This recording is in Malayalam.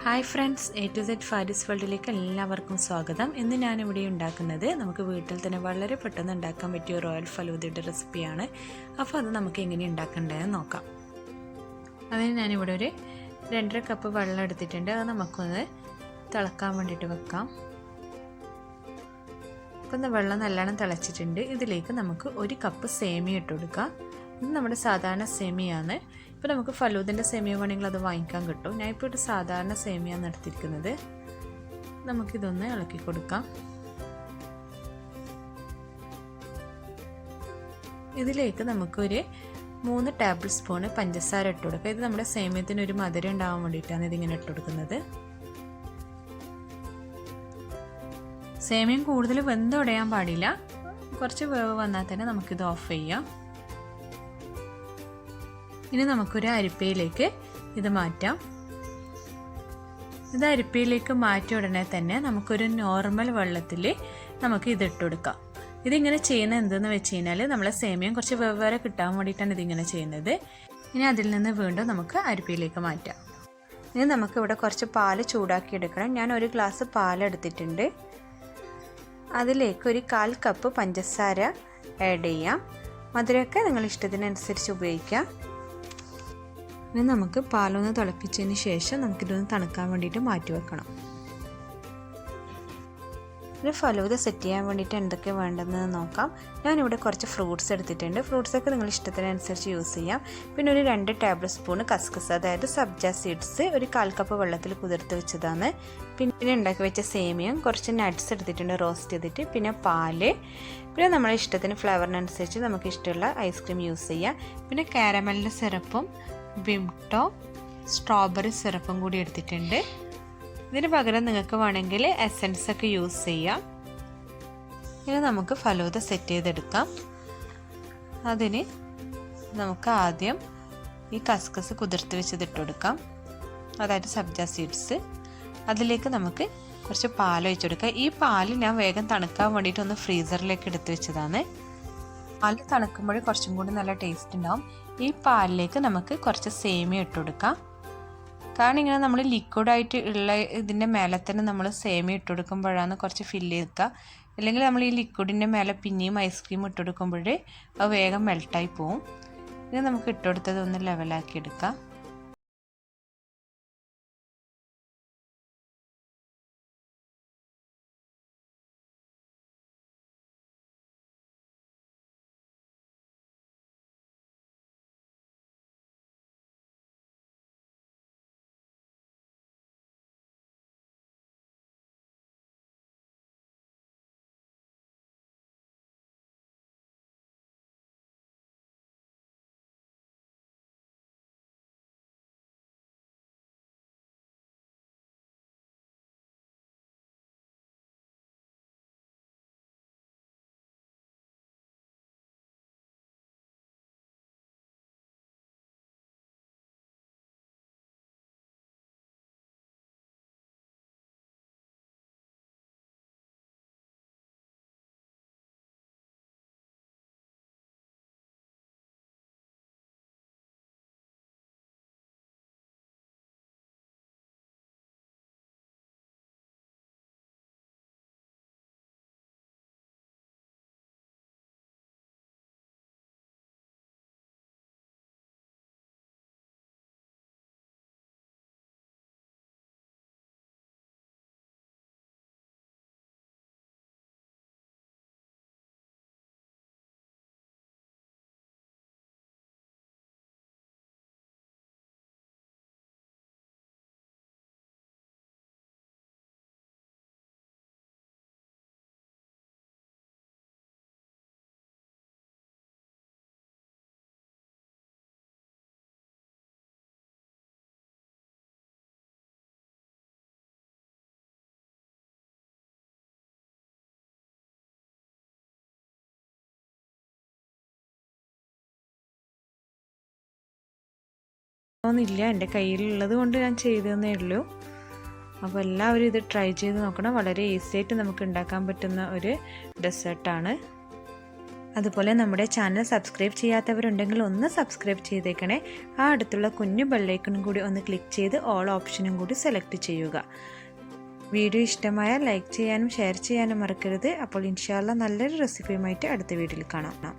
Hi friends, A to Z Faris വേൾഡിലേക്ക് എല്ലാവർക്കും സ്വാഗതം. ഇന്ന് ഞാനിവിടെ ഉണ്ടാക്കുന്നത് നമുക്ക് വീട്ടിൽ തന്നെ വളരെ പെട്ടെന്ന് ഉണ്ടാക്കാൻ പറ്റിയ റോയൽ ഫലൂദയുടെ റെസിപ്പിയാണ്. അപ്പോൾ അത് നമുക്ക് എങ്ങനെ ഉണ്ടാക്കേണ്ടതെന്ന് നോക്കാം. അതിന് ഞാനിവിടെ ഒരു 2.5 കപ്പ് വെള്ളം എടുത്തിട്ടുണ്ട്. അത് നമുക്കൊന്ന് തിളക്കാൻ വേണ്ടിയിട്ട് വെക്കാം. അപ്പം വെള്ളം നല്ലോണം തിളച്ചിട്ടുണ്ട്. ഇതിലേക്ക് നമുക്ക് 1 കപ്പ് സേമിയ ഇട്ട് കൊടുക്കാം. ഇത് നമ്മുടെ സാധാരണ സേമിയാണ്. ഇപ്പോൾ നമുക്ക് ഫലൂദിൻ്റെ സേമിയ വേണമെങ്കിൽ അത് വാങ്ങിക്കാൻ കിട്ടും. ഞാൻ ഇപ്പോൾ ഒരു സാധാരണ സേമിയാണ് എടുത്തിരിക്കുന്നത്. നമുക്കിതൊന്ന് ഇളക്കി കൊടുക്കാം. ഇതിലേക്ക് നമുക്കൊരു 3 ടേബിൾ സ്പൂണ് പഞ്ചസാര ഇട്ട് കൊടുക്കുക. ഇത് നമ്മുടെ സേമിയത്തിന് ഒരു മധുരം ഉണ്ടാകാൻ വേണ്ടിയിട്ടാണ് ഇതിങ്ങനെ ഇട്ട് കൊടുക്കുന്നത്. സേമിയം കൂടുതൽ വെന്തുടയാൻ പാടില്ല. കുറച്ച് വേവ് വന്നാൽ തന്നെ നമുക്കിത് ഓഫ് ചെയ്യാം. ഇനി നമുക്കൊരു അരിപ്പയിലേക്ക് ഇത് മാറ്റാം. ഇത് അരിപ്പയിലേക്ക് മാറ്റിയ ഉടനെ തന്നെ നമുക്കൊരു നോർമൽ വെള്ളത്തിൽ നമുക്ക് ഇതിട്ട് കൊടുക്കാം. ഇതിങ്ങനെ ചെയ്യുന്നത് എന്തെന്ന് വെച്ച് കഴിഞ്ഞാൽ നമ്മളെ സേമിയം കുറച്ച് വെവ്വേറെ കിട്ടാൻ വേണ്ടിയിട്ടാണ് ഇതിങ്ങനെ ചെയ്യുന്നത്. ഇനി അതിൽ നിന്ന് വീണ്ടും നമുക്ക് അരിപ്പയിലേക്ക് മാറ്റാം. ഇനി നമുക്കിവിടെ കുറച്ച് പാല് ചൂടാക്കി എടുക്കണം. ഞാൻ 1 ഗ്ലാസ് പാലെടുത്തിട്ടുണ്ട്. അതിലേക്ക് ഒരു 1/4 കപ്പ് പഞ്ചസാര ആഡ് ചെയ്യാം. മധുരമൊക്കെ നിങ്ങൾ ഇഷ്ടത്തിനനുസരിച്ച് ഉപയോഗിക്കാം. ഇനി നമുക്ക് പാലൊന്ന് തിളപ്പിച്ചതിന് ശേഷം നമുക്കിതൊന്ന് തണുക്കാൻ വേണ്ടിയിട്ട് മാറ്റി വെക്കണം. ഒരു ഫലൂദ സെറ്റ് ചെയ്യാൻ വേണ്ടിയിട്ട് എന്തൊക്കെ വേണ്ടതെന്ന് നോക്കാം. ഞാനിവിടെ കുറച്ച് ഫ്രൂട്ട്സ് എടുത്തിട്ടുണ്ട്. ഫ്രൂട്ട്സൊക്കെ നിങ്ങൾ ഇഷ്ടത്തിനനുസരിച്ച് യൂസ് ചെയ്യാം. പിന്നെ ഒരു 2 ടേബിൾ സ്പൂൺ കസ്കസ്, അതായത് സബ്ജ സീഡ്സ്, ഒരു 1/4 കപ്പ് വെള്ളത്തിൽ കുതിർത്ത് വെച്ചതാണ്. പിന്നെ ഉണ്ടാക്കി വെച്ച സേമിയം, കുറച്ച് നട്ട്സ് എടുത്തിട്ടുണ്ട് റോസ്റ്റ് ചെയ്തിട്ട്, പിന്നെ പാല്, പിന്നെ നമ്മളെ ഇഷ്ടത്തിന് ഫ്ലേവറിനനുസരിച്ച് നമുക്ക് ഇഷ്ടമുള്ള ഐസ്ക്രീം യൂസ് ചെയ്യാം. പിന്നെ കാരമലിൻ്റെ സിറപ്പും വിംടോ സ്ട്രോബെറി സിറപ്പും കൂടി എടുത്തിട്ടുണ്ട്. ഇതിന് പകരം നിങ്ങൾക്ക് വേണമെങ്കിൽ എസൻസ് ഒക്കെ യൂസ് ചെയ്യാം. ഇനി നമുക്ക് ഫലൂദ സെറ്റ് ചെയ്തെടുക്കാം. അതിന് നമുക്ക് ആദ്യം ഈ കസ്കസ് കുതിർത്ത് വെച്ചത് ഇട്ട് കൊടുക്കാം, അതായത് സബ്ജ സീഡ്സ്. അതിലേക്ക് നമുക്ക് കുറച്ച് പാൽ ഒഴിച്ചു കൊടുക്കാം. ഈ പാല് ഞാൻ വേഗം തണുക്കാൻ വേണ്ടിയിട്ട് ഒന്ന് ഫ്രീസറിലേക്ക് എടുത്ത് വെച്ചതാണ്. പാൽ തണുക്കുമ്പോൾ കുറച്ചും കൂടി നല്ല ടേസ്റ്റ് ഉണ്ടാവും. ഈ പാലിലേക്ക് നമുക്ക് കുറച്ച് സേമിയ ഇട്ട് കൊടുക്കാം. കാരണം ഇങ്ങനെ നമ്മൾ ലിക്വിഡായിട്ട് ഉള്ള ഇതിൻ്റെ മേലെ തന്നെ നമ്മൾ സേമിയ ഇട്ട് കൊടുക്കുമ്പോഴാണ് കുറച്ച് ഫില്ല് ചെയ്ക്കുക. അല്ലെങ്കിൽ നമ്മൾ ഈ ലിക്വിഡിൻ്റെ മേലെ പിന്നെയും ഐസ്ക്രീം ഇട്ട് കൊടുക്കുമ്പോൾ അത് വേഗം മെൽട്ടായി പോവും. ഇത് നമുക്ക് ഇട്ട് കൊടുത്തത് ഒന്ന് ലെവലാക്കി എടുക്കാം. ഒന്നുമില്ല, എൻ്റെ കയ്യിലുള്ളത് കൊണ്ട് ഞാൻ ചെയ്തതന്നേ ഉള്ളൂ. അപ്പോൾ എല്ലാവരും ഇത് ട്രൈ ചെയ്ത് നോക്കണം. വളരെ ഈസി ആയിട്ട് നമുക്ക് ഉണ്ടാക്കാൻ പറ്റുന്ന ഒരു ഡെസേർട്ടാണ്. അതുപോലെ നമ്മുടെ ചാനൽ സബ്സ്ക്രൈബ് ചെയ്യാത്തവരുണ്ടെങ്കിൽ ഒന്ന് സബ്സ്ക്രൈബ് ചെയ്തേക്കണേ. ആ അടുത്തുള്ള കുഞ്ഞു ബെല്ലൈക്കണും കൂടി ഒന്ന് ക്ലിക്ക് ചെയ്ത് ഓൾ ഓപ്ഷനും കൂടി സെലക്ട് ചെയ്യുക. വീഡിയോ ഇഷ്ടമായാൽ ലൈക്ക് ചെയ്യാനും ഷെയർ ചെയ്യാനും മറക്കരുത്. അപ്പോൾ ഇൻഷാ അല്ലാഹ് നല്ലൊരു റെസിപ്പിയുമായിട്ട് അടുത്ത വീഡിയോയിൽ കാണാം.